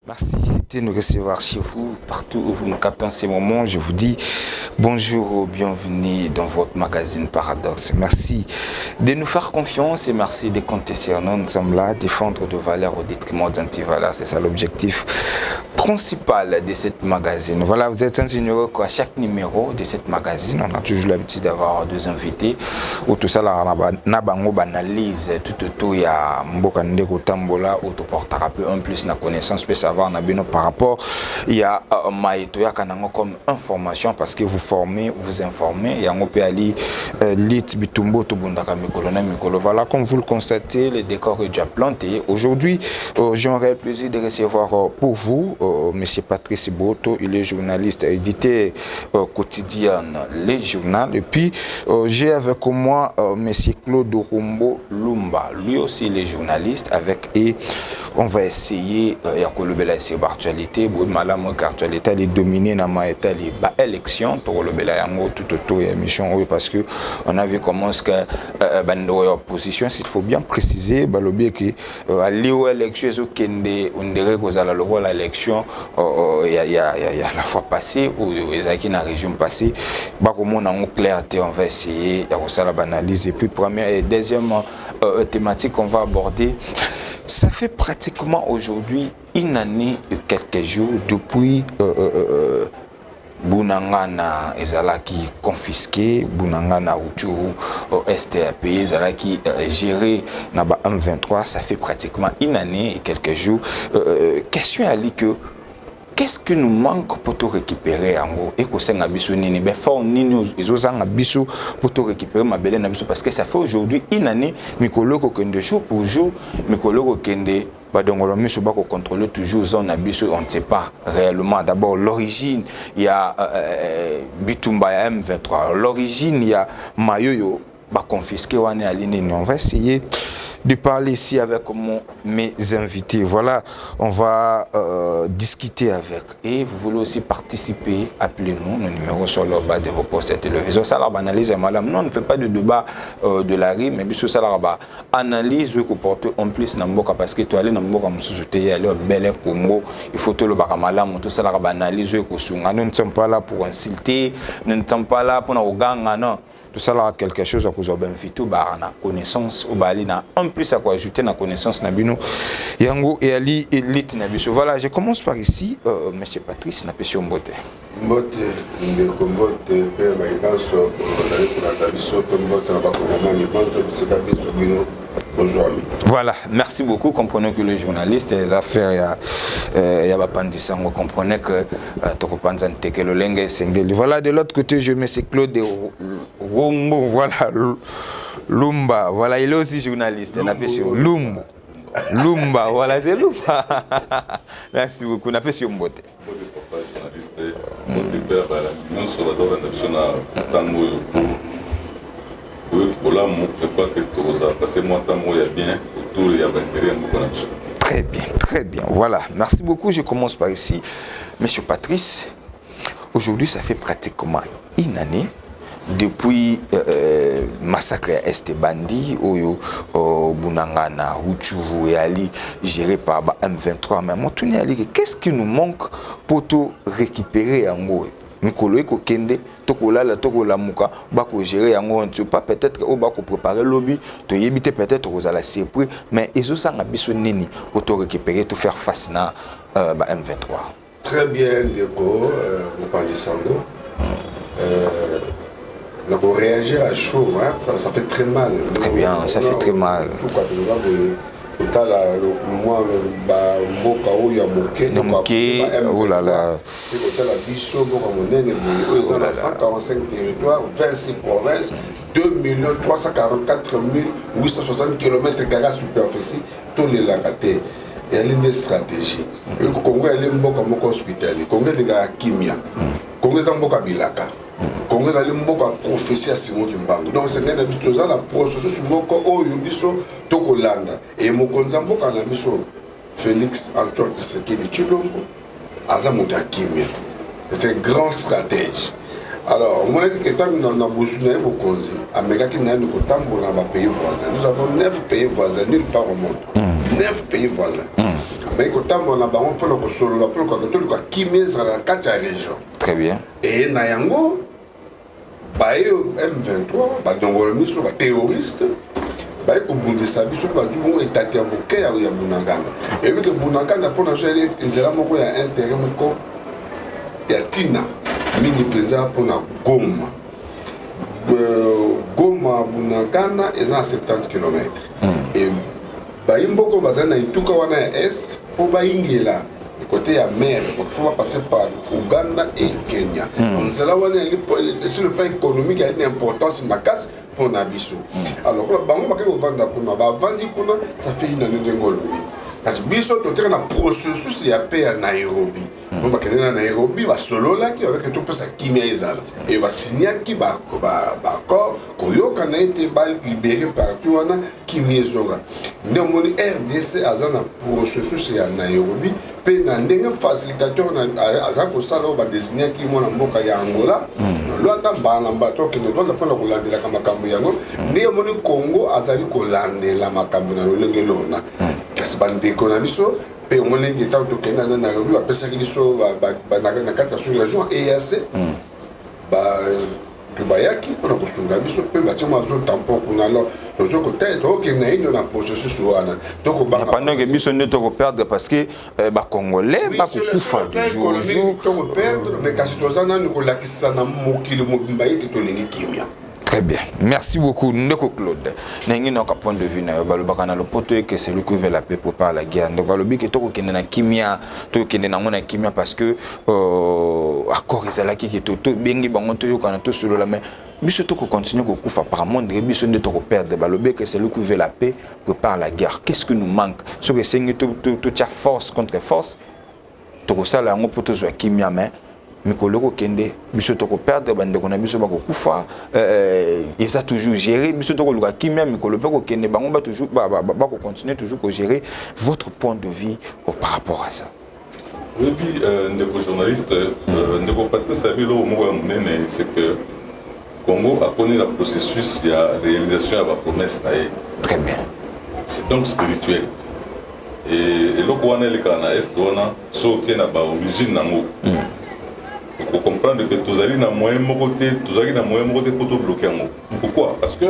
Merci de nous recevoir chez vous, partout où vous nous captez en ces moments. Je vous dis bonjour, bienvenue dans votre magazine Paradoxe. Merci de nous faire confiance et merci de compter sur nous. Nous sommes là, défendre de valeurs au détriment d'antivaleurs. C'est ça l'objectif principal de cette magazine. Voilà, vous êtes ingénieur qu'à chaque numéro de cette magazine, on a toujours l'habitude d'avoir deux invités. Ou tout ça, la analyse tout autour, il y a Mboka Ndeko Tambola, où tu portera peu en plus la connaissance, peut savoir par rapport, il y a Maïto, il y a comme information parce que vous formez, vous informez, il y a un peu ali lit bitumbo to bundaka mikolo na mikolo. Voilà, comme vous le constatez, le décor est déjà planté. Aujourd'hui, j'aurai le plaisir de recevoir pour vous monsieur Patrice Boto, il est journaliste, édité quotidien Les Journal. Et puis j'ai avec moi monsieur Claude Rumbo Lumba, lui aussi il est journaliste avec et on va essayer il y a actualité malamu actualité elle est dominée dans ma élection pour le bela yango tout autour émission parce que on a vu comment ce que opposition s'il faut bien préciser balobi que à l'élection zo kende on dirait que la loi l'élection il y a la fois passée ou ezaki na région passée ba comme on a une clarté on va essayer de faire l'analyse et puis première et deuxième thématique qu'on va aborder. Ça fait pratiquement aujourd'hui une année et quelques jours depuis Bunangana ezalaki confisqué, Bunangana Uchuru STAP ezalaki géré na ba M23, ça fait pratiquement une année et quelques jours. Question à lui que qu'est-ce qui nous manque pour tout récupérer en gros et que c'est n'abisso nini ben fort nini ezozanga biso pour tout récupérer ma belle n'abisso parce que ça fait aujourd'hui une année mikolo ko kende jour pour jour mikolo ko kende ba dongolo miso ba ko contrôler toujours zone abisso on ne sait pas réellement d'abord l'origine il y a Bitumba ya M23 l'origine il y a Mayoyo ba confisqué wane aline on va essayer de parler ici avec mes invités. Voilà, on va discuter avec. Et vous voulez aussi participer, appelez-nous, le numéro sur le bas de vos postes de télévision. Ça, là, analyse, madame. Non, on ne fait pas de débat de la rue, mais bien ça, là, analyse que porte en plus Namboka parce que tu allais Namboka, il aller au Bel Congo, il faut tout le baramadame, tout ça, là, analyse que nous ne sommes pas là pour insulter, nous ne sommes pas là pour nous gagner, non. Tout ça là quelque chose à cause ben vite ba na connaissance ou ba na en plus à quoi ajouter na connaissance na bino yango et ali élite na biso. Voilà, je commence par ici monsieur Patrice na pesio mbote de combote pe ba ibanso na pour la biso pe mbote na ba ko ni banso de cette biso bino. Bonjour ami. Voilà, merci beaucoup. Comprenez que le journaliste, les affaires, il y a pas vous comprenez que voilà, de l'autre côté, je mets ces Claude Rumbo, voilà, Lumba, voilà, il est aussi journaliste. Lumba. Lumba, voilà, c'est Lumba. Merci beaucoup. On appelle sur Mbote. Très bien, très bien. Voilà, merci beaucoup. Je commence par ici. Monsieur Patrice, aujourd'hui, ça fait pratiquement une année depuis massacre à Estebandi, au Bunangana, Uchuru et Ali, géré par M23. Mais qu'est-ce qui nous manque pour tout récupérer en gros? Mikolo ko kende tokola la tokola muka bako gérer yango on ne pas peut-être au bako préparer lobby to yebite peut-être aux ala surpris mais ils ont nga biso nini pour to récupérer tout faire face na M23. Très bien Déco vous parlez sango là pour réagir à chaud hein, ça fait très mal. Très bien, ça fait très mal. Moi, mboka oyo ya moke oh là là la biso mboka monene boye oyo 145 territoires 26 provinces 2 344 860 km² superficie to lelaka te ya ligne stratégie Congo ya mboka moko hospitalier Congo linga kimia Congo za mboka bilaka Congo za mboka prophétie ya Simon Kimbangu donc c'est ngana biso za la processus moko oyo biso to kolanda et mokonza mboka na biso Félix Antoine Tshisekedi Tshilombo aza moto ya kimia c'est un grand stratège. Alors moi que tant qu'on a besoin de mokonzi ameka ki na ni kotambola ba pays voisins nous avons 9 pays voisins nulle part au monde 9 pays voisins mais autant on a bango pour le solo pour le kimia dans la quatre régions. Très bien. Et nayango bayo M23 ba dongolo miso ba terroriste bayo ko bundisa biso ba du état ya moke ya Bunagana. Et vu que Bunagana pour na gérer nzela moko ya intérêt moko ya tina mini penza pour na Goma. Goma Bunagana est à 70 km. Et Bayimboko bazana ituka wana ya est pour Bayingela côté à mer, il faut passer par Ouganda et Kenya. Donc c'est là où sur le plan économique il y a une importance macasse pour Nabiso. Alors ça fait une année de Ngolobi. Parce que biso to na processus ya paix à Nairobi. On va aller à Nairobi, va solo là qui avec tout ça kimia ezala. Et va signer qui ba accord koyo kana été libéré partout wana kimia zonga. Ndemoni RDC azana processus ya Nairobi pe na ndenge facilitateur na azako sala ba désigner qui mona mboka ya Angola. Luanda mbana mbato ki ne doit pas kolandela kama makambo yango. Ndemoni Congo azali kolandela makambo na lolenge lona. Bande konabiso pe omolengi ta to kena na Nairobi ba pesa kiso ba na kata sur la région EAC ba to bayaki pour ko sunga biso pe ba tshema zo tampon kuna lo to zo ko tete o ke na ino na processus wana to ko ba pendant que biso ne to ko perdre parce que ba congolais ba ko kufa du jour au jour to ko perdre mais kasi to zana ni ko lakisa na mokili mobimba yete to lini kimia. Très bien. Merci beaucoup, Ndeko Claude. Nengi na point de vue na balobaka na lopoto que c'est lui qui veut la paix pour pas la guerre. Donc alobi que toko kende na kimia, toko kende na ngona kimia parce que accord ezalaki ki to bengi bango to yokana to solo la mais biso toko continuer ko kufa par monde biso nde toko perdre balobi que c'est lui qui veut la paix pour pas la guerre. Qu'est-ce que nous manque? Ce que c'est to tia force contre force. Toko sala ngo poto zo kimia mais Mikoloko kende biso toko perdre bande kona biso bako kufa ils a toujours géré biso toko luka kimia mikolopeko kende bango ba toujours bako continuer toujours ko gérer votre point de vue par rapport à ça. Oui puis ndeko journaliste ndeko Patrice Abilo mo munene c'est que Congo a connu le processus il y a réalisation de la promesse là. Très bien. C'est donc spirituel. Et le Kouana le Kana est dona so ke na ba origine nango. Il faut comprendre que tous les moyens pour te bloquer. Pourquoi? Parce que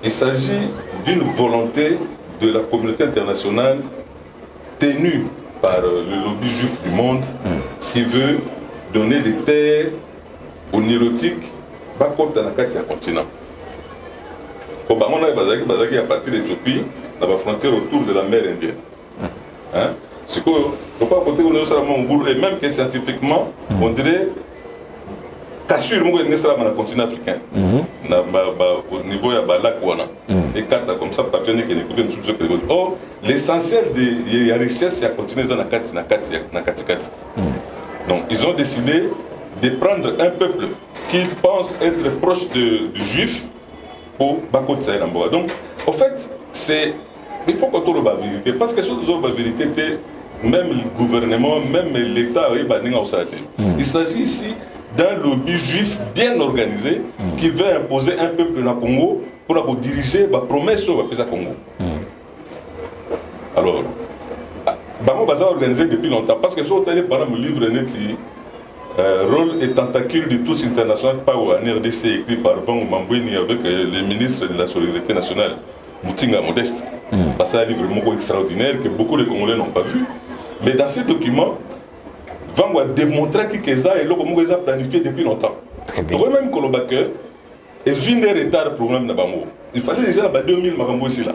il s'agit d'une volonté de la communauté internationale tenue par le lobby juif du monde qui veut donner des terres aux Nilotiques dans le continent. Au Bamon, à partir d'Éthiopie, dans la frontière autour de la mer Indienne. Hein? C'est que, et même que scientifiquement, on dirait qu'assure le continent africain, au niveau de la lac, et quatre comme ça, or, l'essentiel de la richesse, c'est à continuer dans la Kati. Donc, ils ont décidé de prendre un peuple qui pense être proche du juif pour Bakot Saïd. Donc, en fait, il faut qu'on trouve la vérité, parce que la vérité était même le gouvernement, même l'État, il s'agit ici d'un lobby juif bien organisé qui veut imposer un peuple dans le Congo pour diriger la promesse sur le Congo. Alors, Bango Baza organisé depuis longtemps parce que j'ai entendu par exemple le livre Rôle et tentacule de tous international Power en RDC écrit par Bango Mambouini avec le ministre de la Solidarité nationale, Moutinga Modeste. C'est un livre extraordinaire que beaucoup de Congolais n'ont pas vu. Mais dans ce document, Vango a démontré que ça et l'Okomo a planifié depuis longtemps. Donc même Kolobake, et une des retards problème de Bango. Il fallait déjà en 2000 Makambo ici là.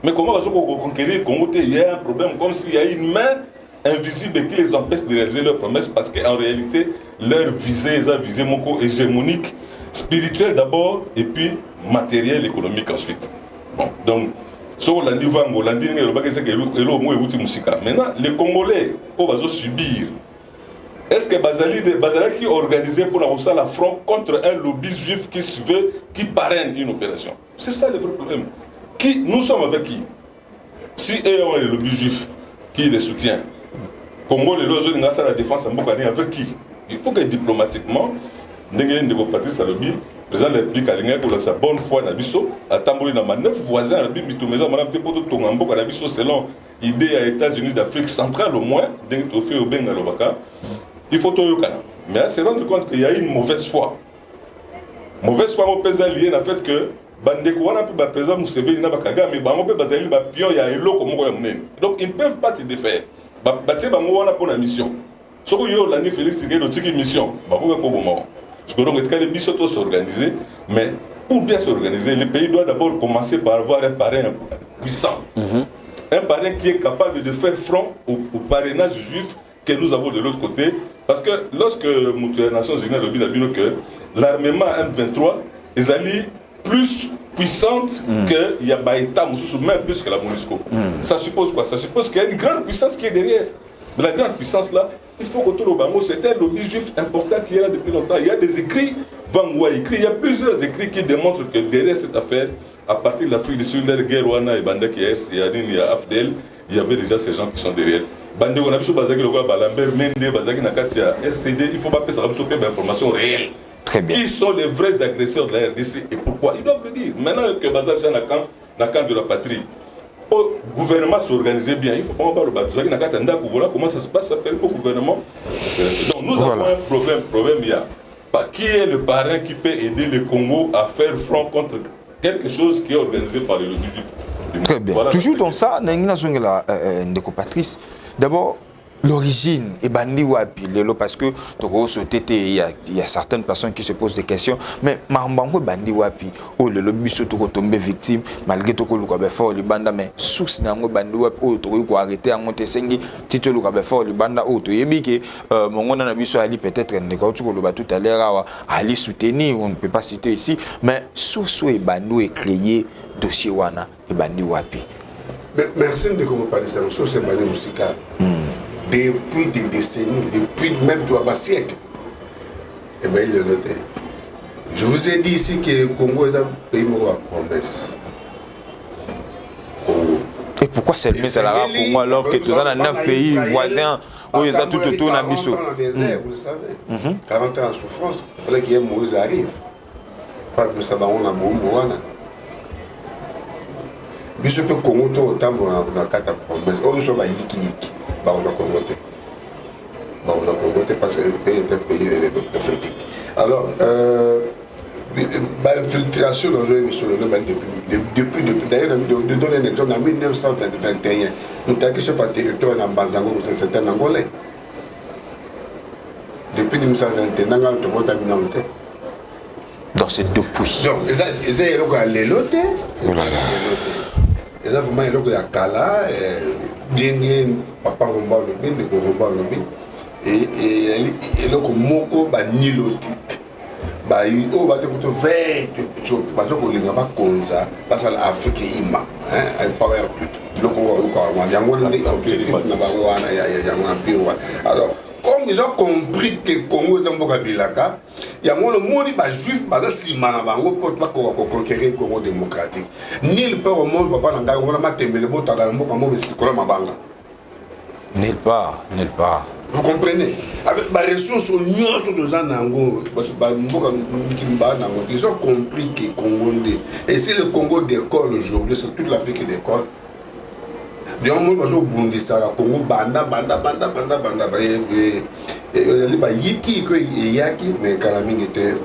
Mais comment on va conquérir le Congo? Il y a un problème comme s'il y a une main invisible qui les empêche de réaliser leurs promesses parce qu'en réalité, leur visée est une visée hégémonique, spirituelle d'abord et puis matérielle, économique ensuite. Bon, donc, sur la niveau maintenant, les Congolais, on va subir. Est-ce que Bazali qui est organisé pour la front contre un lobby juif qui parraine une opération? C'est ça le vrai problème. Nous sommes avec qui? Si eux ont le lobby juif qui les soutient, Congo, les autres, la défense en Bokani, avec qui? Il faut que diplomatiquement, ndenge ndeko Patrice alobi président de la République alinga pour sa bonne foi na biso atamboli na 9 voisins na biso mitumeza mana te poto tonga mboka na biso selon idée à États-Unis d'Afrique centrale au moins ndenge to fait au benga lobaka il faut toyokana mais à se rendre compte qu'il y a une mauvaise foi au pesa lié na fait que bandeko wana pe ba président Museveni na bakaga mais bango pe bazali ba pion ya eloko moko ya munene donc ils ne peuvent pas se défaire ba tie bango wana pour la mission soko yo la ni Félix Tshisekedi tiki mission ba ko ko bomo donc est-ce que les biso tous s'organiser mais pour bien s'organiser le pays doit d'abord commencer par avoir un parrain puissant un parrain qui est capable de faire front au parrainage juif que nous avons de l'autre côté parce que lorsque les Nations Unies ont dit que l'armement M23 ils allaient plus puissante que il y a Baïta, même plus que la MONUSCO. Ça suppose quoi? Ça suppose qu'il y a une grande puissance qui est derrière. Mais la grande puissance là, il faut que tout le monde, c'est un lobby juif important qui est là depuis longtemps. Il y a des écrits, il y a plusieurs écrits qui démontrent que derrière cette affaire, à partir de l'Afrique du Sud, la guerre Rwanda et Banda qui est, il y a Afdel, il y avait déjà ces gens qui sont derrière. Bande on a vu Bazaki le Balambert, Mende, Bazaki Nakatia, RCD, il ne faut pas passer à l'information réelle. Très bien. Qui sont les vrais agresseurs de la RDC et pourquoi? Ils doivent le dire. Maintenant que Bazar Jean n'a camp de la patrie, le gouvernement s'organiser bien. Il faut pas parler de voilà comment ça se passe, ça permet au gouvernement. Donc nous avons un problème il y a. Qui est le parrain qui peut aider le Congo à faire front contre quelque chose qui est organisé par le lobby du Très bien. Voilà. Toujours dans ça, Ndeko Patrice, d'abord, l'origine est bandit wapi parce que il y a certaines personnes qui se posent des questions mais mambango bandi wapi oh le biso to tomber victime malgré to ko luka be fort le banda mais source nango bandi wapi oh to ko arrêter en monte sengi tito luka be fort le banda oh to yebiki mongona na biso ali peut-être ndeko to ko loba tout à l'heure ali soutenir on ne peut pas citer ici mais source et bandi est créé dossier wana et bandi wapi mais merci de comment parler ça source et bandi musika depuis des décennies, depuis même 3 siècles. Eh bien, il le notait. Je vous ai dit ici que le Congo est un pays mort à promesse. Congo. Et pourquoi c'est le Salara pour moi alors que tu as 9 pays voisins où ils ont tout autour de Bissau? 40 ans dans le désert, vous le savez. 40 ans en souffrance. Il fallait qu'il y ait Moïse arrive. Pas de Sabaron à Boumouana. Bissau peut Congo tout autant dans la carte à promesse. On ne soit pas yiki. On va convoquer parce que le pays est un pays prophétique. Alors, l'infiltration dans une émission depuis d'ailleurs, de donner un exemple, en 1921, nous avons chef à territoire dans Bazango, c'est un Angolais. Depuis 1921, nous avons contaminé. Donc c'est depuis. Donc, ils ont les lotés. Ils ont vraiment les Kala. Bien papa Romba le bin, de Romba le bin, et le moko ba nilotique. Ba o ba te kuto vert, tu vas au linga ba konza, parce que l'Afrique ima, elle power tout. Le Congo il y a un objectif na ba wana ya un alors comme ils ont compris que le Congo est un peu bilaka, il y a un monde ba juif ba sima na bango pour pas conquérir le Congo démocratique. Nulle part au monde papa nanga on a matembele bota dans mboka mo sikolo mabanga. Nulle part. Vous comprenez? Avec les ressources, ils ont compris que le Congo. Et si le Congo décolle aujourd'hui, c'est toute l'Afrique qui décolle. Donc, moi, je suis au Congo, banda. Il y a Yiki, Yaki, mais Kalaming était.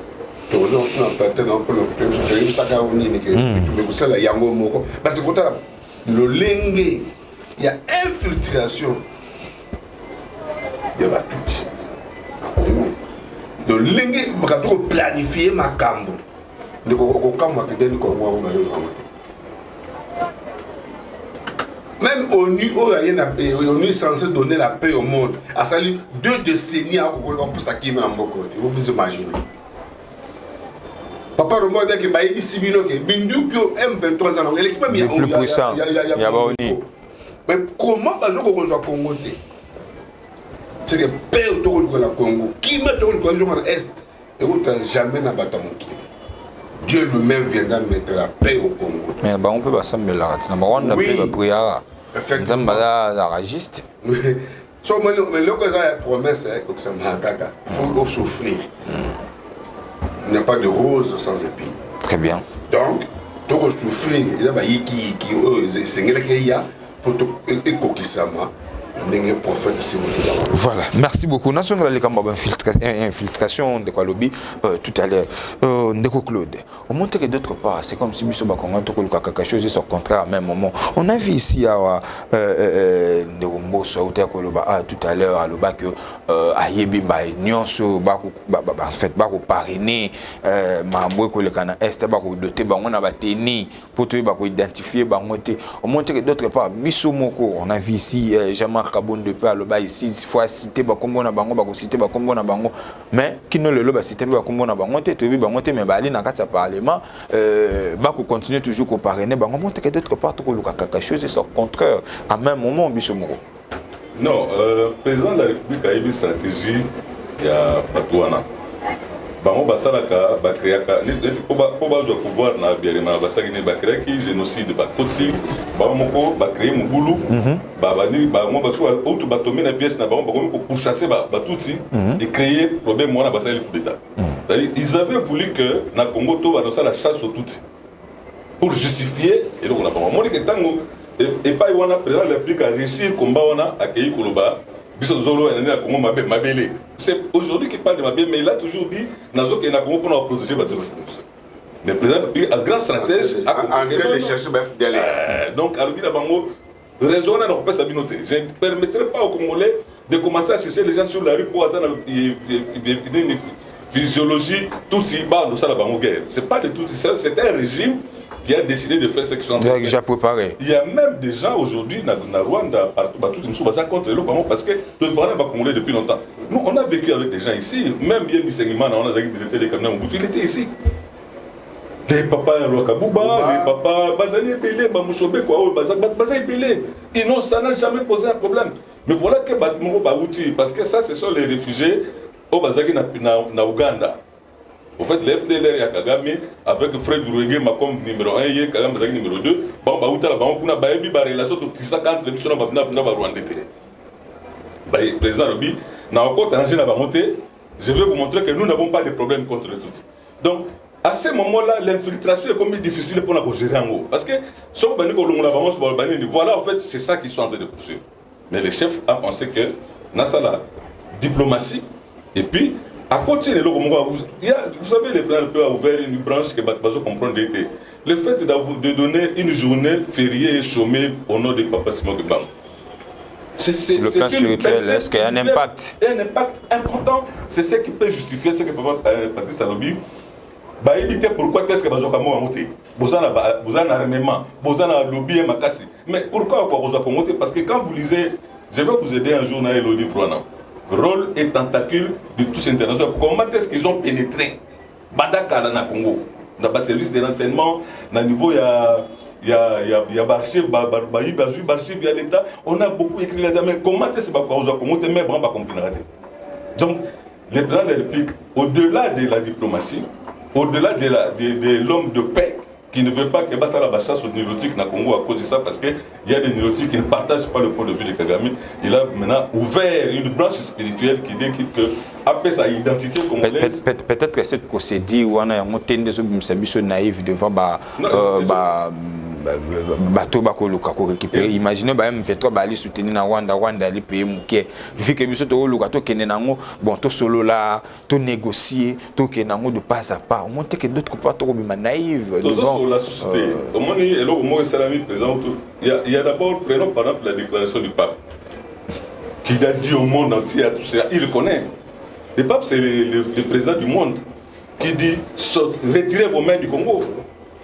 Parce que le lengue, il y a infiltration. Il y a tout au Congo. Le lingue pour planifier ma cambo. Ne même ONU est censé donner la paix au monde. À salut 2 décennies pour ça qui m'a côté. Vous vous imaginez. Papa Rombo dit que Baïdi Sibilo que Bindukio M23 ans. Il est plus puissant. Il y a ONU. Mais comment on va Congo? C'est que paix autour de la Congo. Qui met autour de l'Est et où jamais n'a pas montré. Dieu lui-même viendra mettre la paix au Congo. Mais on peut pas s'amener là. On a pris la prière. Effectivement. Mais le cas de la promesse, c'est que ça m'a il faut souffrir. n'y a pas de rose sans épines. Très bien. Donc, tu peux souffrir, il y a des gens pour te écoquisama. Voilà, merci beaucoup. Nous avons infiltration de quoi lobby tout à l'heure. Ndeko Claude, on montre que d'autre part, c'est comme si Bisso Bakonga quelque chose sur contraire à même moment. On a vu ici à Ndegombo Sauter Koloba tout à l'heure à Loba que Ayebi Bay Nyonso Bako fait Bako parrainer Mambwe Kolekana Est Bako doté Bangon Abateni pour te Bako identifier Bangote. On montre que d'autre part, Bisso Moko, on a vu ici Jean-Marc Kabon de peu à l'oba ici, il faut citer Bakombo na bango, bako citer Bakombo na bango, mais qui ne le loba citer Bakombo na bango, tu veux bango, mais bali na quatre parlement, bako continue toujours qu'on parrainer bango, montre que d'autre part, tout quelque chose est son contraire à même moment, Bissomoro. Non, président de la République a eu une stratégie, il y a Patouana. Bango basalaka bakreaka pour bazwa pouvoir na biarema basaki bakreaki génocide bakoti bamoko bakréer mubulu babani bango baswa auto batomé na pièce na bango pour pourchasser batuti et créer problème moi na basali coup d'état. C'est-à-dire ils avaient voulu que na Congo to ba la chasse aux tuti pour justifier et donc on a pas moi que tango et pas y wana président de la République a réussi combat wana accueillir Koloba. C'est aujourd'hui qu'il parle de Mabé, mais il a toujours dit Nazo qu'il n'a pas pour protéger Batouti. Le président a un grand stratège. Donc, à l'objet d'Abango, raisonnable, on peut s'abinoter. Je ne permettrai pas aux Congolais de commencer à chercher les gens sur la rue pour avoir une physiologie tout si bas nous la guerre. C'est pas de tout ça, c'est un régime qui a décidé de faire ce qu'ils sont déjà préparé. Il y a même des gens aujourd'hui dans Rwanda, partout, tout ça contre le Congo parce que le Rwanda va Congolais depuis longtemps. Nous, on a vécu avec des gens ici, même Yébi Sengimana, on a directé les camions, il était ici. Les papas Rwakabuba, les papas Bazali Belé, Bamouchobe, Bazali Belé. Et non, ça n'a jamais posé un problème. Mais voilà que Batmoro Baouti, parce que ça, ce sont les réfugiés au Bazali na Ouganda. Au fait, l'FDLR et Kagame, avec Fred Rouégué, comme numéro 1 et Kagame numéro 2, on a une relation entre les missions de Rwanda. Le président Robi, je vais vous montrer que nous n'avons pas de problème contre le Tutsi. Donc, à ce moment-là, l'infiltration est comme difficile pour nous gérer en haut. Parce que, voilà, en fait, c'est ça qu'ils sont en train de poursuivre. Mais le chef a pensé que, dans la diplomatie, et puis, à côté de l'eau, vous savez, le plan a ouvert une branche que Batbazo comprend d'été. Le fait de donner une journée fériée et chômée au nom de Papa Simon Gebang. C'est le plan spirituel, est-ce qu'il y a un impact? Un impact important, c'est ce qui peut justifier ce que Papa Patrice Salobi. Bah, évitez pourquoi est-ce que Bazoka m'a monté. Vous en avez armement, vous en avez lobby et makassi. Mais pourquoi vous avez monté? Parce que quand vous lisez, je vais vous aider un jour dans le livre. Rôle et tentacule de tous ces internationaux. Comment est-ce qu'ils ont pénétré Bandaka dans le Congo? Dans le service de renseignement, dans le niveau, il y a Barchiv, il y a l'État. On a beaucoup écrit là-dedans. Mais comment est-ce que vous avez monté? Mais bon, donc, le président de la République, au-delà de la diplomatie, au-delà de l'homme de paix, qui ne veut pas que Bassala chasse aux néolotiques dans le Congo à cause de ça, parce qu'il y a des néolotiques qui ne partagent pas le point de vue de Kagame. Il a maintenant ouvert une branche spirituelle qui dit qu'après sa identité congolaise. Peut-être que cette procédure, on a monté des objectifs naïfs devant bateau bakoluka ko récupérer. Imaginez ba M23 ba aller soutenir na Rwanda aller payer muke. Vu que biso to luka to kene nango bon to solo là, to négocier, to kene nango de pas à pas. On montre que d'autres pas trop bima naïve devant la société. Comment ni et là moi Salami présent il y a d'abord prenons par exemple la déclaration du pape qui a dit au monde entier à tout ça, il le connaît. Le pape c'est le président du monde qui dit retirez vos mains du Congo.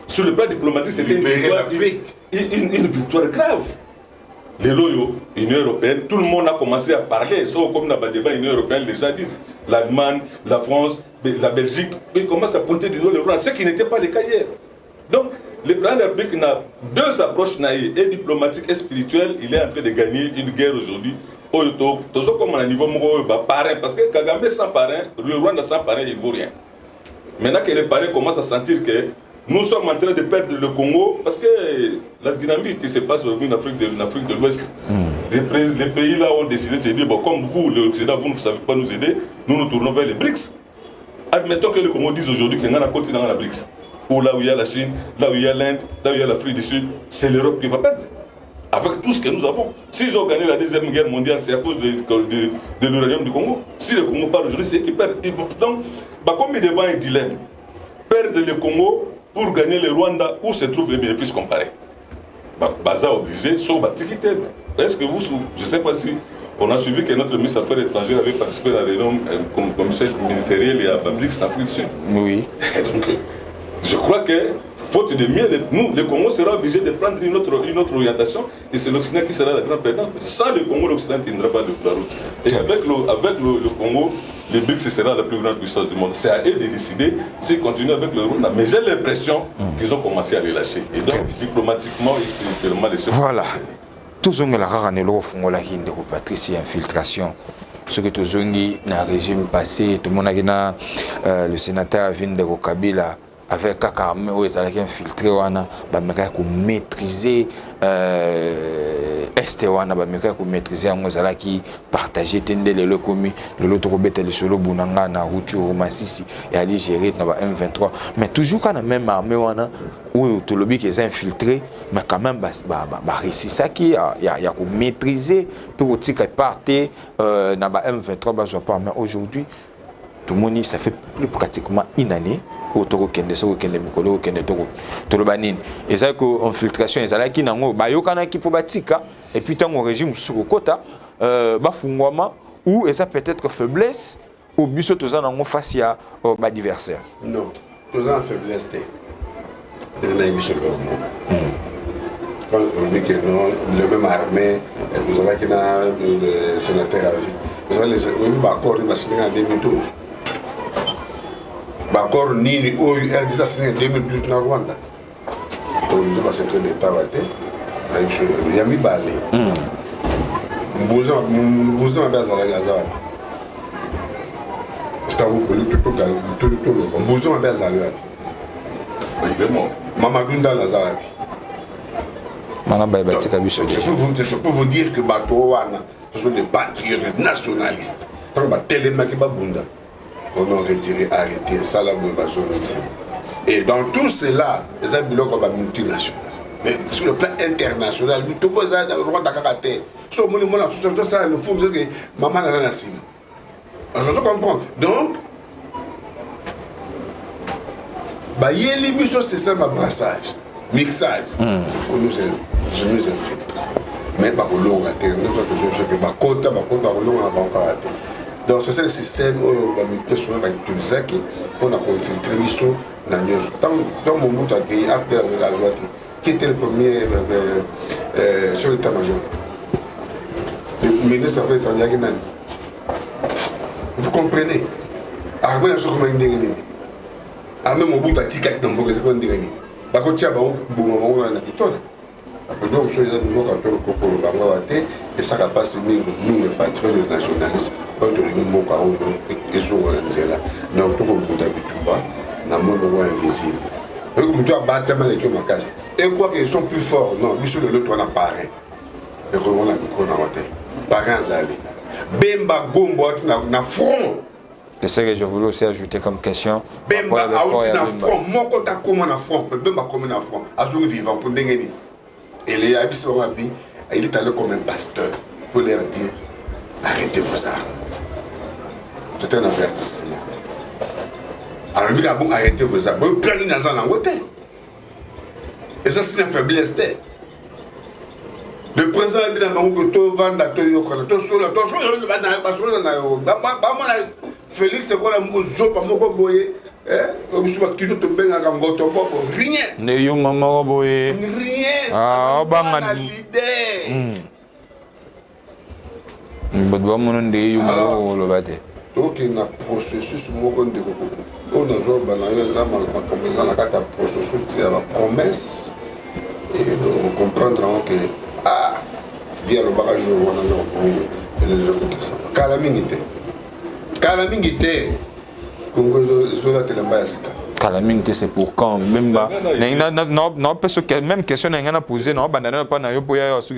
Sur le plan diplomatique, c'était une victoire grave. Les loyaux, l'Union européenne, tout le monde a commencé à parler. Sauf comme dans le débat, l'Union européenne, les gens disent l'Allemagne, la France, la Belgique, ils commencent à pointer du doigt le Rwanda, ce qui n'était pas le cas hier. Donc, le président de la République a deux approches naïves, et diplomatiques et spirituelles. Il est en train de gagner une guerre aujourd'hui. Toujours comme à un niveau parrain, parce que Kagame sans parrain, le Rwanda sans parrain, il ne vaut rien. Maintenant que les parrains commencent à sentir que nous sommes en train de perdre le Congo parce que la dynamique qui se passe aujourd'hui en Afrique de l'Ouest, les pays là ont décidé de se dire, bon, comme vous, l'Occident, vous ne savez pas nous aider, nous nous tournons vers les BRICS. Admettons que le Congo dise aujourd'hui qu'il y a un continent dans la BRICS, ou là où il y a la Chine, là où il y a l'Inde, là où il y a l'Afrique du Sud, c'est l'Europe qui va perdre. Avec tout ce que nous avons. S'ils ont gagné la Deuxième Guerre mondiale, c'est à cause de l'uranium du Congo. Si le Congo part aujourd'hui, c'est eux qui perdent. Donc, comme il devant un dilemme, perdre le Congo pour gagner le Rwanda, où se trouvent les bénéfices comparés. Baza obligé, sauf Batikité. Est-ce que vous, je ne sais pas si on a suivi que notre ministre des Affaires étrangères avait participé à la réunion comme commissaire ministériel et à Bablix en Afrique du Sud. Oui. Donc, je crois que, faute de mieux, nous, le Congo sera obligé de prendre une autre orientation et c'est l'Occident qui sera la grande perdante. Sans le Congo, l'Occident ne tiendra pas la route. Et avec le Congo, le BRICS sera la plus grande puissance du monde. C'est à eux de décider s'ils continuent avec le Rwanda. Mais j'ai l'impression qu'ils ont commencé à les lâcher. Et donc, diplomatiquement et spirituellement, les chefs. Voilà. Tout ce que la rare fongola qui de Patrice infiltration. Ce que tout le régime passé, tout le monde a le sénateur Vin de Kabila avec Kaka où ils allaient infiltrer wana ba meka ko maîtriser est wana ba meka ko maîtriser ngo zala qui partager tendele le commis le loto robete le solo bunanga na Rutshuru Masisi et aller gérer na ba M23 mais toujours quand même armée wana où tout le lobby qui est infiltré mais quand même ba réussir ça qui y a ko maîtriser pour tika partir na ba M23 ba pas mais aujourd'hui tout le monde ça fait plus pratiquement une année autour kende so kende mikolo kende to le banine et ça que infiltration ezala ki nango ba yokana ki po batika et puis tant au régime sur kota ba fungwama ou et ça peut-être faiblesse au biso toza nango face à adversaire non toza faiblesse de na biso le quand on dit que non le même armée nous avons qui na le sénateur à vie nous avons les accords de signé en 2012 Bakor Nini Oyu RDC signé en 2012 na Rwanda. Donc je vais secret d'État il y a mis balé. Mbouzon a bazala azala. Est-ce que vous voulez tout le Mbouzon a bazala. Oui, il est mort. Mamadou Ndala azala. Je peux vous dire que Batowana, ce sont des patriotes nationalistes. Tant que Téléma qui Babunda. On a retiré, arrêté, ça là, et dans tout cela, les habitants comme multinationales. Mais sur le plan international, nous tout ça dans le Rwanda Kakate. Sur le monde, ça, nous faut que maman n'a rien à signer. Je comprends. Donc, Yeli Bisso, c'est ça ma brassage, mixage. Pour nous, c'est un fait. Mais pas pour l'eau, nous sommes que Bakota, on n'a pas encore raté. Donc c'est un système où la mutation va utiliser pour infiltrer l'issue dans la news. Dans mon bout à pays, après la qui était le premier chef d'état-major, le ministre des Affaires étrangères. Vous comprenez? Armée la chose comme un déni. Armée mon bout à ticket dans mon c'est pas un déni. Bako tia ba bon moment on a kitona. Donc je suis là et ça va passer nous les patrons nationalistes. Donc tout le monde a un invisible. Et quoi qu'ils sont plus forts, non, lui sur l'autre on a paré. Et on a micro dans la tête. Parents allés. Bemba Gombo na front. C'est ce que je voulais aussi ajouter comme question. Bemba a outi na front. Mon compte a comment na front. Bemba comment na front. Azou vivant pour ndengeni. Et les habits il est allé comme un pasteur pour leur dire arrêtez vos armes. C'est un avertissement. Alors, il a bon arrêter vos armes. Vous prenez dans un langoté. Et ça, c'est une faiblesse. Le président est bien dans le tout vendre, tout solo, Félix, c'est quoi la mouzo, pas mon boye. Rien. Ne maman boye. Rien. Ah, donc il y a un processus on a processus la promesse et on comprendra que via le barrage et les autres qui sont calamité calamité c'est pour quand même non parce que même question n'a posé non pas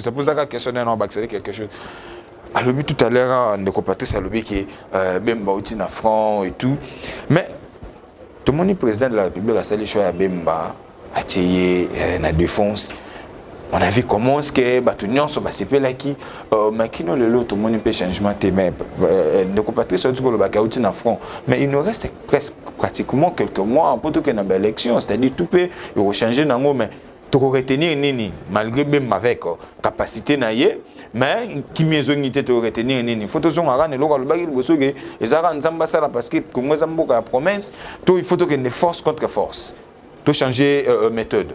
ça pose la question non quelque chose. À l'objet tout à l'heure, on a Patrice à l'objet qui est Bemba outil na front et tout. Mais tout le monde est président de la République a sali choix à Bemba a tié la défense. On a vu comment est-ce que Batunion se passe là qui makino le lot tout le monde peut changement mais ne compatrice surtout le bakauti na front mais il nous reste presque pratiquement quelques mois pour tout que na élection, c'est-à-dire tout peut changer nango mais tu retenir nini malgré Bemba avec capacité na yé mais qui miezonité tu retenir nini faut tout on ne local bagi boso que ezara nzamba sala parce que Congo zamboka la promesse tout il faut que une force contre force tout changer méthode.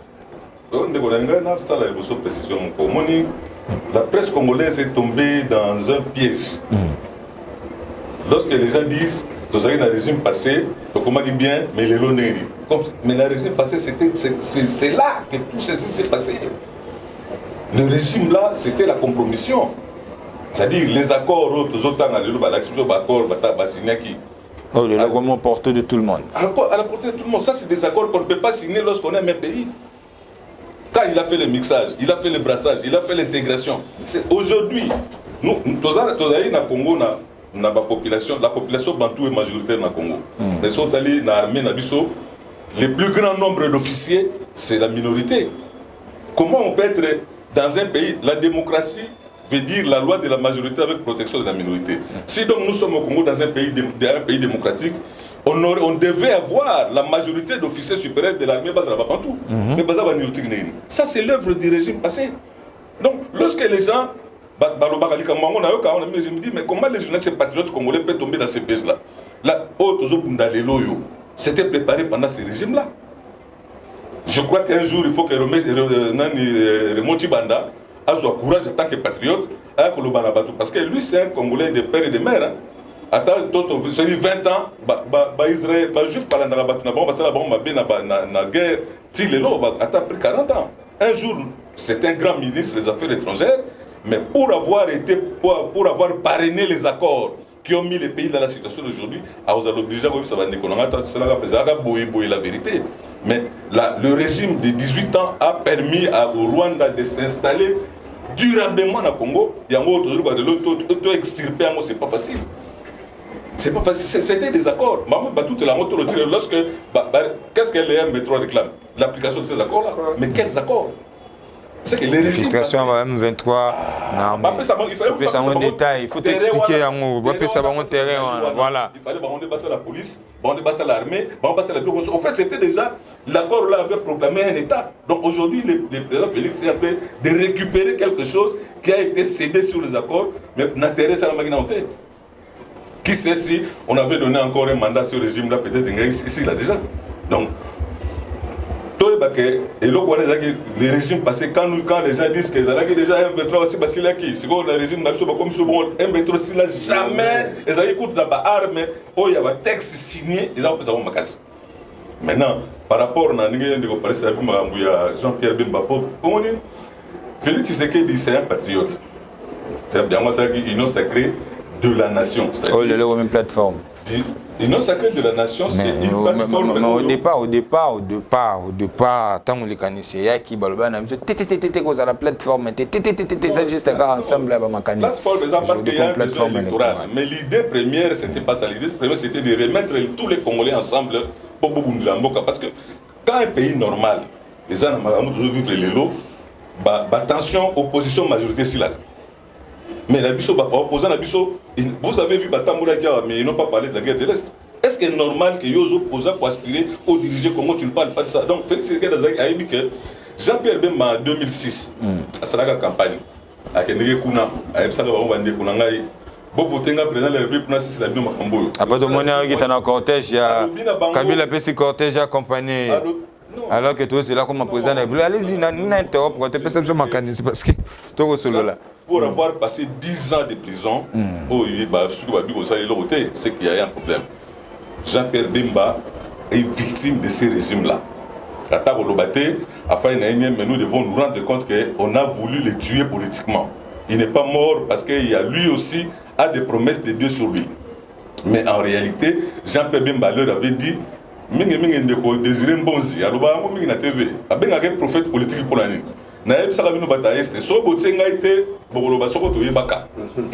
La presse congolaise est tombée dans un piège. Lorsque les gens disent que dans le régime passé, comment dit bien, mais les lois mais le régime passé, c'est là que tout ceci s'est passé. Le régime là, c'était la compromission. C'est-à-dire les accords, oh, le règlement porté de tout le monde. À la portée de tout le monde, ça c'est des accords qu'on ne peut pas signer lorsqu'on est un même pays. Quand il a fait le mixage, il a fait le brassage, il a fait l'intégration. Aujourd'hui, nous, dans Congo, la population bantou est majoritaire dans le Congo. Les sont allés dans l'armée, le plus grand nombre d'officiers, c'est la minorité. Comment on peut être dans un pays, la démocratie veut dire la loi de la majorité avec protection de la minorité. Si donc nous sommes au Congo dans un pays démocratique, on devait avoir la majorité d'officiers supérieurs de l'armée Bantou. Mais ça c'est l'œuvre du régime passé. Donc lorsque les gens, je me dis mais comment les journalistes patriotes congolais peuvent tomber dans ces pièges-là? C'était préparé pendant ce régime-là. Je crois qu'un jour il faut que Remonti Banda a son courage en tant que patriote parce que lui c'est un Congolais de père et de mère. Attends, c'est 20 ans, Israël, juste par la guerre, attends, pris 40 ans. Un jour, c'est un grand ministre des Affaires étrangères, mais pour avoir parrainé les accords qui ont mis les pays dans la situation d'aujourd'hui, la vérité. Mais le régime de 18 ans a permis au Rwanda de s'installer durablement au Congo. Il y a un autre extirper, c'est pas facile. C'est pas facile, c'était des accords. Lorsque, qu'est-ce que les M23 réclament? L'application de ces accords-là. Mais quels accords? C'est que les régimes. Situation M23, il faut un détail, il faut t'expliquer en haut. Il faut terrain, voilà. Il fallait passer la police, passer l'armée, passer la bureaucratie. En fait, c'était déjà, l'accord là avait proclamé un État. Donc aujourd'hui, le président Félix est en train de récupérer quelque chose qui a été cédé sur les accords, mais n'intéresse à la magnanité. Qui sait si on avait donné encore un mandat sur le régime là, peut-être ici là déjà. Donc, et les régimes passés, quand les gens disent qu'ils ont déjà un M23 aussi, c'est là qui, c'est le régime comme ce bon M23 là, jamais, ils ont écouté d'abord armes, il y a un texte signé, ils ont fait ça. Maintenant, par rapport à Jean-Pierre Bemba, Félix Tshisekedi, c'est un patriote. C'est bien moi ça qui union sacrée de la nation. Oh, le même plateforme. L'union sacrée de la nation, c'est une plateforme. Au départ, tant que les canisiers, il y a qui balbana, la plateforme, c'est juste ensemble à ma canisse. Plateforme, parce qu'il y a un besoin électoral. Mais l'idée première, c'était pas ça. L'idée première, c'était de remettre tous les Congolais ensemble pour Bouboulamboka. Parce que quand un pays normal, les gens ont toujours vivre les lots, attention, opposition, majorité, c'est là. Mais la Bisso, opposant la Bisso, vous avez vu Batamourakia, mais ils n'ont pas parlé de la guerre de l'Est. Est-ce qu'il est normal que les opposants pour aspirer au diriger Congo, tu ne parles pas de ça? Donc, Félix Tshisekedi a dit que Jean-Pierre Bemba en 2006, à la campagne, avec Ndege Kuna, à Msaka Bamouba Kuna Ngai, vous votez un président de la République pour c'est la Bino Makamboyo. Après, tout le monde qui est en cortège, il y a Kabila a fait cortège accompagné. Alors que toi, c'est là comme président de la République. Allez-y, n'interrompt pas, tu peux faire ma candidature parce que tu es solo là. Pour avoir passé 10 ans de prison, c'est qu'il y a un problème. Jean-Pierre Bemba est victime de ces régimes-là. Mais nous devons nous rendre compte qu'on a voulu le tuer politiquement. Il n'est pas mort parce qu'il y a lui aussi a des promesses de Dieu sur lui. Mais en réalité, Jean-Pierre Bemba leur avait dit Désiré Mbonzi, na TV, un prophète politique pour l'année. Ils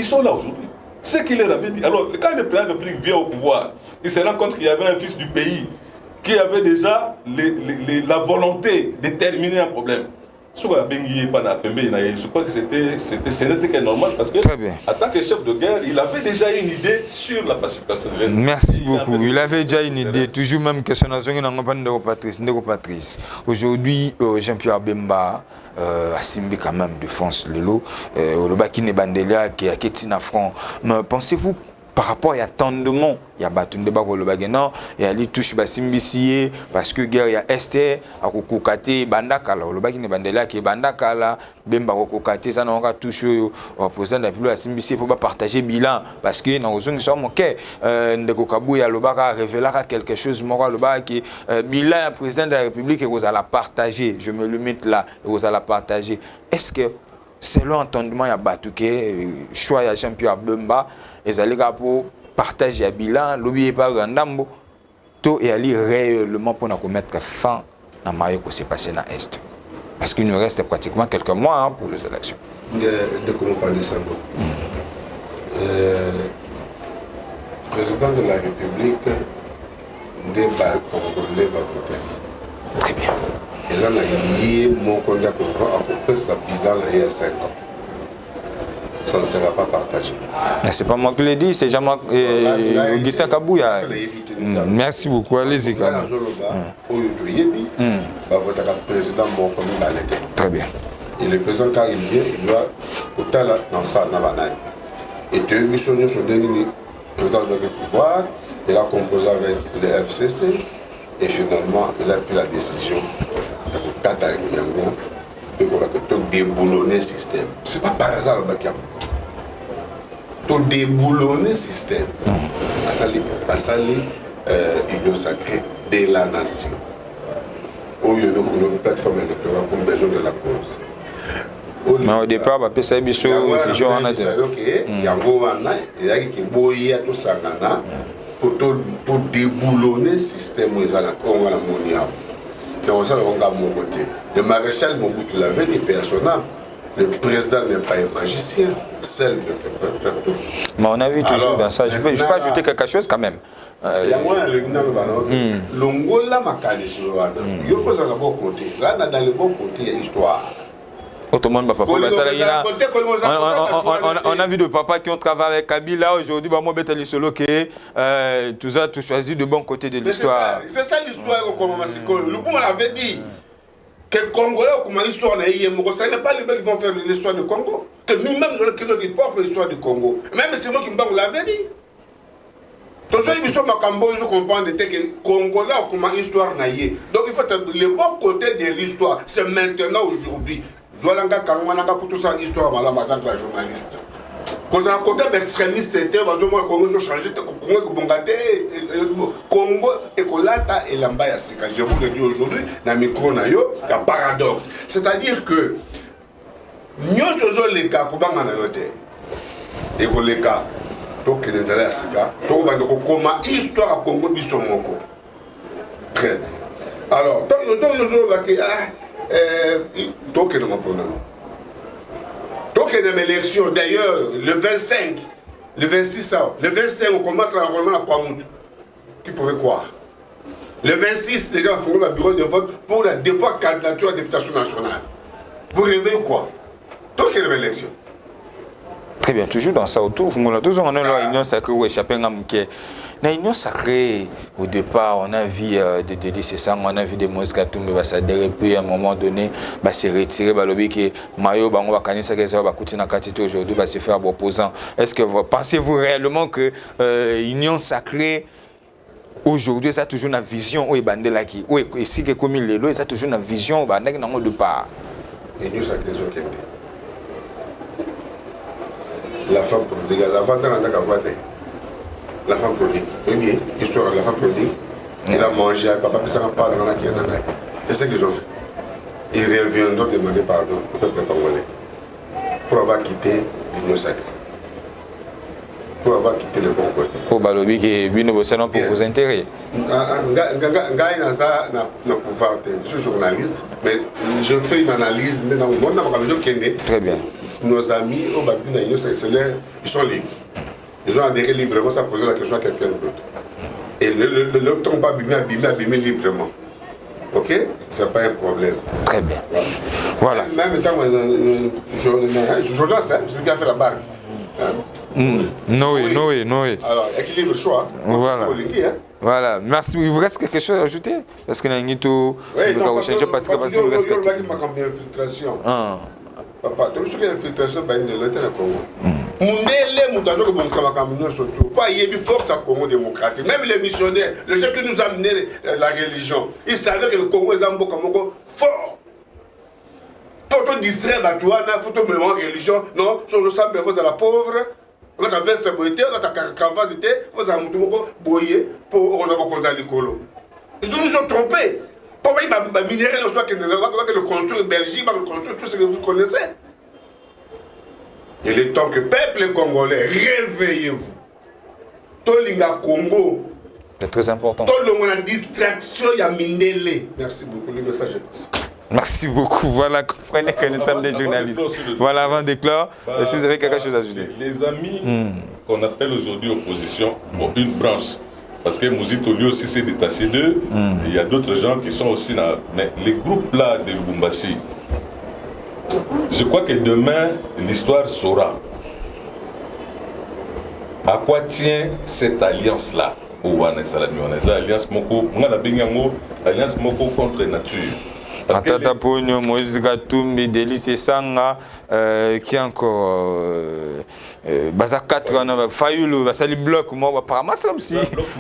sont là aujourd'hui. Ce qu'il leur avait dit. Alors, quand le président de la République vient au pouvoir, il se rend compte qu'il y avait un fils du pays qui avait déjà la volonté de terminer un problème. Je crois que ce n'était que normal parce que, en tant que chef de guerre, il avait déjà une idée sur la pacification de l'Est. Merci beaucoup. Il avait déjà une idée, toujours même question Patrice. Aujourd'hui, Jean-Pierre Bemba a simbi quand même de France le lot. Le Bakine Bandelia qui a Ketina Front. Mais pensez-vous par rapport à l'attendement, il y a Batunde Bakolo Bagena, et Ali touche Basimbissié, parce que guerre il y a Esther, à Kokokate, Bandakala, le Bakine Bandela qui est Bandakala, Bemba Kokokate, ça n'a pas touché au président de la République à Simbissié pour partager bilan, parce que dans les gens qui Ndeko Kabouya, le Baka a révélé quelque chose, le Baka qui bilan président de la République et vous allez partager, je me limite là, et vous allez partager. Est-ce que selon l'entendement, il y a Batouké, choix de Jean-Pierre Bemba, et ça pour partager le bilan, l'oubliez pas Randambo, tout et aller réellement pour nous mettre fin à ce qui s'est passé dans l'Est. Parce qu'il nous reste pratiquement quelques mois pour les élections. De comment parler ça? Président de la République, débat congolais va voter. Très bien. Et là, il y a mon candidat pour faire sa bilan il y a 5 ans. Ça ne sera pas partagé. C'est pas moi qui l'ai dit, c'est Jean-Marc Augustin Kabouya. Merci beaucoup, allez-y. Très bien. Et le président, quand il vient, il doit tout à l'heure dans ça, et deux missions sont données. Le président doit pouvoir, il a composé avec le FCC, et finalement, il a pris la décision de déboulonner le système. Ce n'est pas par hasard le Bakiam. De déboulonner le système. Passer l'union sacrée de la nation. Où il y a une plateforme électorale pour besoin de la cause. Mais au départ, il y a des gens qui ont été pour déboulonner le système. Le maréchal Mobutu l'avait dit personnellement. Le président n'est pas un magicien, seul ne peut pas faire tout. Mais on a vu toujours dans ça. Je peux ajouter quelque chose quand même. Il y a moins le Longola Makali sur le Rwanda. Il faut que ça soit bon côté. Là, dans le bon côté, il y a l'histoire. On a vu de papas qui ont travaillé avec Kabila. Aujourd'hui, tout ça, tout choisi de bon côté de l'histoire. C'est ça l'histoire le bon l'avait dit. Que les Congolais ont une histoire, ce n'est pas les mecs qui vont faire l'histoire du Congo. Que nous-mêmes, nous avons porté l'histoire du Congo. Même c'est moi qui me l'avais dit. Donc, il faut comprendre que les Congolais ont une histoire. Donc, il faut le bon côté de l'histoire. C'est maintenant, aujourd'hui. Zolanga Kangwananga pour tout ça, l'histoire, madame, la journaliste. Quand un côté extrémiste était, le Congo a changé, le Congo et Kolata et Lambaya Sika. Je vous le dis aujourd'hui, dans le micro, il y a un paradoxe. C'est-à-dire que nous sommes les cas, et les cas, donc les allés à Sika, comment histoire à Congo Bissomoko. Très bien. Alors, donc nous sommes donc nous prenons. Donc il y a une élection, d'ailleurs, le 25, le 26, le 25, on commence l'enrôlement à Kwamoutou. Qui pouvait croire? Le 26, déjà, on fonde le bureau de vote pour la dépôt de candidature à la députation nationale. Vous rêvez quoi? Donc il y a une élection. Très bien, toujours dans ça autour, on a toujours une réunion sacrée où échapper à l'union sacrée, au départ, on a vu des décessants, on a vu des Moïse Katumbe, ça puis à un moment donné, c'est retiré, que Mayo, on va gagner ça, va coûter dans la aujourd'hui, va se faire opposant. Est-ce que vous pensez-vous réellement que l'union sacrée, aujourd'hui, ça a toujours une vision, oui, Bandela qui, oui, ici, comme il est, ça a toujours une vision, de part. L'union sacrée, c'est la femme prodigue, la femme la femme prodigue, eh bien, l'histoire de la femme prodigue, il a mangé, papa peut s'en parler dans la qui est. C'est ce qu'ils ont fait. Ils reviendront demander pardon au peuple congolais pour avoir quitté l'union sacrée, pour avoir quitté le bon côté. Au balobi qui est bien pour vos intérêts. Je suis journaliste, mais je fais une analyse. Très bien. Nos amis au Babina, ils sont libres. Ils ont adhéré librement, ça posait la question à quelqu'un d'autre. Et le temps pas abîmer librement. Ok? C'est pas un problème. Très bien. Voilà. Même temps, je journaliste, je gars fait la barque. Noé. Alors, équilibre le choix. Voilà. Voilà. Merci. Il vous reste quelque chose à ajouter? Parce que nous avons changé parce que vous reste quelque chose. Papa, tu sais que l'infiltration est une Congo. Mundele Moutazo que bon Kamakamino surtout. Pas y a force à Congo démocratique. Même les missionnaires, les gens qui nous ont amené la religion, ils savaient que le Congo est un beau Congo fort. Pour te distraire, il faut te mettre en religion. Non, je sens bien, vous êtes la pauvre. Quand tu as fait sa beauté, quand tu as caravane d'été, vous avez un boyer pour condamner le colo. Ils nous ont trompés. Pourquoi il va minérer le soir que le construire Belgique, va le construire tout ce que vous connaissez. Il est temps que peuple congolais, réveillez-vous. Tolinga Congo. C'est très important. Tolinga distraction, il y a Mindele. Merci beaucoup, le message est passé. Merci beaucoup. Voilà, comprenez que nous sommes des journalistes. Voilà, avant de clore, si vous avez quelque chose à ajouter. Les amis qu'on appelle aujourd'hui opposition, bon, une branche. Parce que Mouzito lui aussi s'est détaché d'eux. Il y a d'autres gens qui sont aussi là. Mais les groupes là de Lubumbashi, je crois que demain, l'histoire saura à quoi tient cette alliance-là. Alliance Moko contre nature. Atata Pogno, Moïse Gatumbi, Délice Sanga, qui encore Baza 4 ans, Fayoulou, Basali Bloc, moi, apparemment, c'est comme si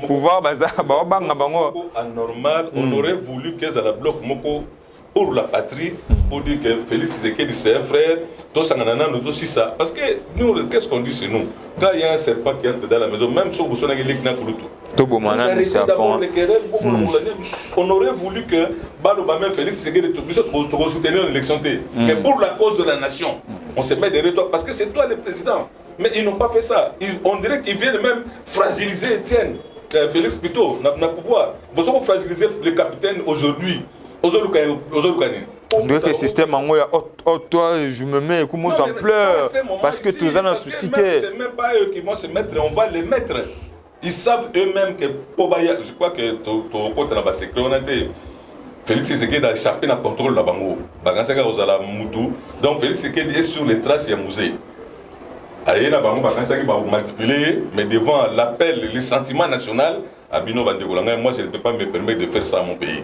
pouvoir Baza, anormal, on aurait voulu qu'elles aient la Bloc Moko pour la patrie, pour dire que Félix Tshisekedi c'est un frère, tout ça, nous aussi ça. Parce que nous, qu'est-ce qu'on dit chez nous? Quand il y a un serpent qui entre dans la maison, même si on a on aurait voulu que même Félix Tshisekedi soutenir l'élection. Mais pour la cause de la nation, on se met derrière toi parce que c'est toi le président. Mais ils n'ont pas fait ça. On dirait qu'ils viennent même fragiliser Étienne. Félix plutôt, n'a pouvoir. Vous avez fragilisé le capitaine aujourd'hui. Donc le système en toi je me mets comme en pleurs parce que tous en suscité. C'est même pas eux qui vont se mettre, on va les mettre. Ils savent eux-mêmes que Pobaya, je crois que côté na secret on a été Félix Tshisekedi a échappé dans le contrôle de la bango. Bagansaka osala mutu. Donc Félix Tshisekedi est sur les traces du musée. Aïe la bango Bagansaka va manipuler mais devant l'appel, le sentiment national, Abino Bandegolanga, moi je ne peux pas me permettre de faire ça à mon pays.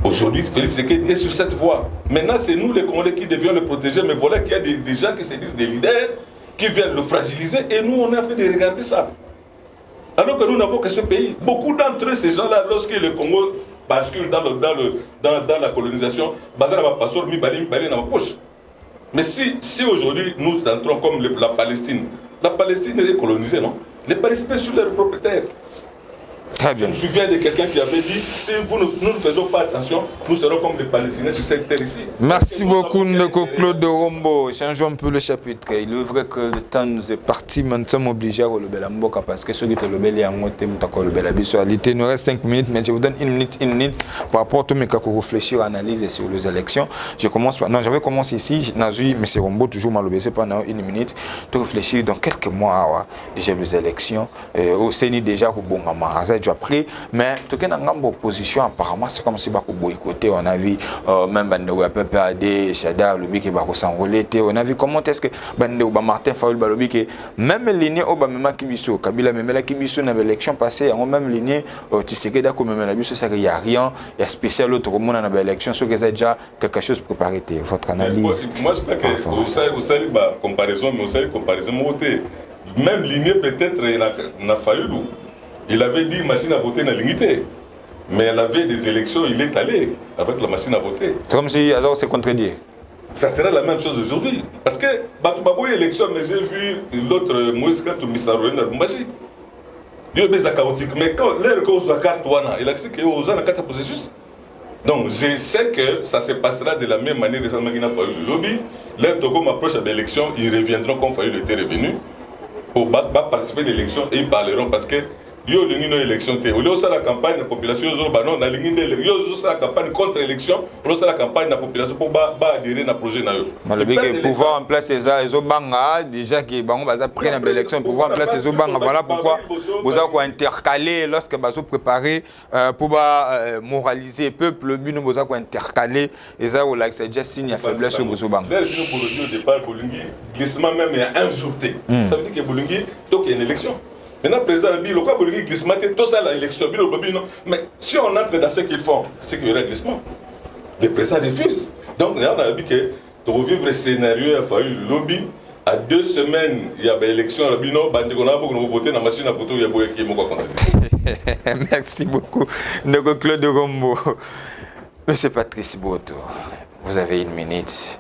Aujourd'hui, Félix Tshisekedi est sur cette voie. Maintenant, c'est nous les Congolais qui devions le protéger, mais voilà qu'il y a des gens qui se disent des leaders, qui viennent le fragiliser, et nous, on est en train de regarder ça. Alors que nous n'avons que ce pays. Beaucoup d'entre eux, ces gens-là, lorsque le Congo bascule dans la colonisation, Bazar va passer, mi bali dans ma poche. Mais si aujourd'hui, nous entrons comme la Palestine est colonisée, non? Les Palestiniens sont leurs propriétaires. Je me souviens de quelqu'un qui avait dit si nous ne faisons pas attention, nous serons comme les Palestiniens sur cette terre ici. Merci beaucoup, Ndeko Claude Rombo. Changeons un peu le chapitre. Il est vrai que le temps nous est parti. Maintenant, nous sommes obligés à relever la mboka parce que ceux qui te le en moté, il nous reste 5 minutes, mais je vous donne une minute par rapport à tout mes cas pour réfléchir, analyser sur les élections. Je commence par. Non, j'avais commencé ici. J'ai M. Rombo toujours mal obéissé pendant une minute. De réfléchir dans quelques mois déjà les élections. Au CENI déjà pour Bongama. Après, mais tout cas, dans l'opposition, apparemment, c'est comme si on boycotté. On a vu même Bandeo PPAD, Chada, le qui va s'enrôler. On a vu comment est-ce que Bandeo Martin Fayoul Balobi, qui même ligne Obama Kibiso, Kabila Memela Kibiso, dans l'élection passée, en même ligne, Tshisekedi comme Memela Kibiso, ça qu'il n'y a rien, il y a spécial autre monde dans l'élection, ce que c'est déjà quelque chose pour préparer votre analyse. Moi, je crois que vous savez, comparaison, mais vous savez, comparaison, même ligne peut-être, il a fallu. Il avait dit machine à voter n'a limité. Mais à la veille des élections, il est allé avec la machine à voter. C'est comme si Azor s'est contredit. Ça sera la même chose aujourd'hui. Parce que Batoubaboy élection, mais j'ai vu l'autre Moïse Katou Missarouen à Bumbashi. Il y a des chaotique. Mais quand l'air cause de la carte, il a dit qu'il y a une carte processus. Donc je sais que ça se passera de la même manière que ça m'a fallu le lobby. L'air de comme approche à l'élection, ils reviendront comme Fayoul était revenu pour participer à l'élection et ils parleront parce que yo lingi no élection te au ça la campagne la population zo ba non na lingi ndele yo ça la campagne contre élection au ça la campagne la population pour ba adhérer na projet na yo malobé que pouvoir en place les banga déjà qui bango baza près na élection pouvoir en place les banga voilà pourquoi vous avez intercaler lorsque bazo préparer pour moraliser peuple bino vous avez intercaler et ça au like c'est déjà signe à faiblesse au banga vers bino pour le départ bolingi glissement même il y a un jour ça veut dire que bolingi donc il y a une élection. Maintenant, le président a dit, le quoi pour glissement, tout ça, l'élection, mais si on entre dans ce qu'ils font, c'est qu'il y aura glissement. Le président refuse. Donc, on a dit que pour revivre le scénario, il a fallu le lobby. À 2 semaines, il y a l'élection, on a voté dans la machine à voter, il y a beaucoup qui est contre. Merci beaucoup, Nego Claude Rombo. Monsieur Patrice Boto, vous avez 1 minute.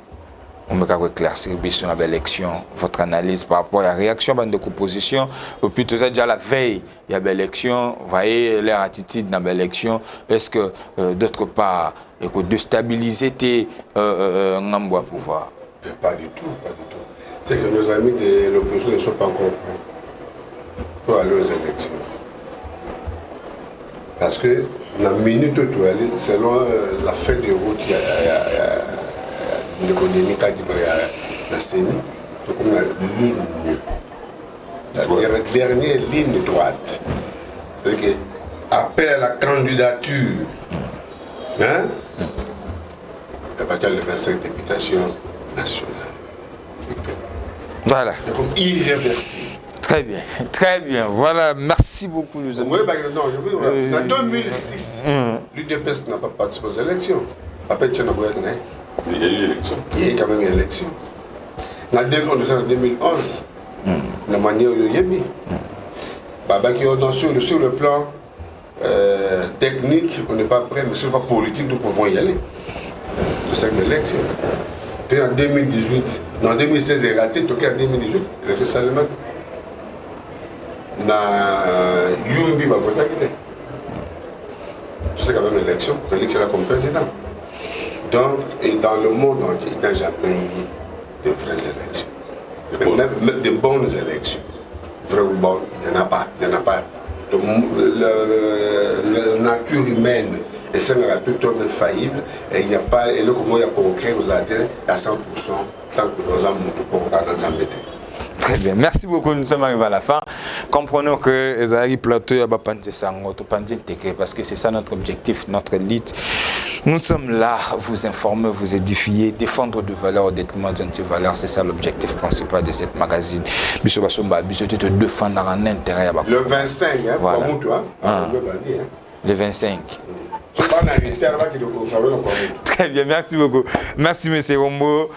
On me éclaircir sur l'élection, votre analyse par rapport à la réaction de l'opposition. Au plus tôt, déjà la veille, il y a l'élection, vous voyez leur attitude dans l'élection. Est-ce que d'autre part, il faut déstabiliser tes Ngamboa pouvoir? Pas du tout, pas du tout. C'est que nos amis de l'opposition ne sont pas encore prêts pour aller aux élections. Parce que la minute où tu aller, selon la fin de route, il y a la CENI, donc on a la dernière ligne droite. C'est-à-dire appel à la candidature, hein? La bataille de 25 députations nationales. Voilà. C'est comme irréversible. Très bien, très bien. Voilà, merci beaucoup. Oui, en 2006, l'UDPS n'a pas participé aux élections. Après, il y a eu élection. Il y a eu quand même une élection. En 2011, la manière où il y a mis. Sur le plan technique, on n'est pas prêt, mais sur le plan politique, nous pouvons y aller. C'est une élection. Puis en 2018, en 2016, il est raté, en 2018, il a fait ça le même. Yumbi va voter. C'est quand même une élection, c'est l'élection comme président. Donc, et dans le monde entier, il n'y a jamais eu de vraies élections. Même de bonnes élections. Vraies ou bonnes, il n'y en a pas. Il n'y en a pas. Donc, la nature humaine est tout homme faillible et il n'y a pas, et le comment il y a concret aux adhérents à 100% tant que nous avons montré pour nous embêter. Très bien, merci beaucoup. Nous sommes arrivés à la fin. Comprenons que Ezari Plateau a parce que c'est ça notre objectif, notre élite. Nous sommes là, vous informer, vous édifier, défendre des valeurs au détriment d'anti-valeurs. C'est ça l'objectif principal de cette magazine. Le 25, hein, voilà. Pour toi, hein. Le 25. Très bien, merci beaucoup. Merci M. Rombo,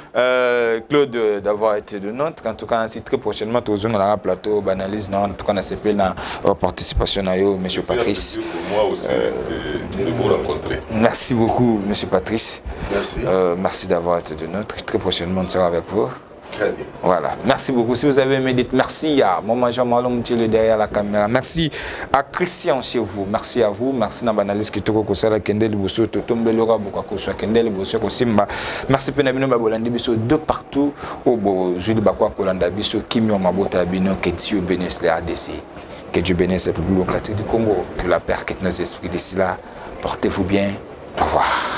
Claude d'avoir été de notre. En tout cas, ainsi très prochainement, tous on a un plateau, analyse, en tout cas, on a CP la participation à M. Patrice. Moi aussi, de vous rencontrer. Merci beaucoup, M. Patrice. Merci. Merci d'avoir été de notre. Très prochainement, on sera avec vous. Très bien. Voilà, merci beaucoup. Si vous avez aimé, dites merci à Maman Jean-Malon derrière la caméra. Merci à Christian chez vous. Merci à vous. Merci à l'analyse qui toko kosala Kendel Bosso, Totombe Lora Bokakoswa Kendel Bosso Kosimba. Merci Penabino Babolandi Bisso de partout. Au Jules Bakwa Kolanda Bisso, Kimio Mabota Bino, que Dieu bénisse les RDC. Que Dieu bénisse la République démocratique du Congo. Que la paix quitte nos esprits d'ici là. Portez-vous bien. Au revoir.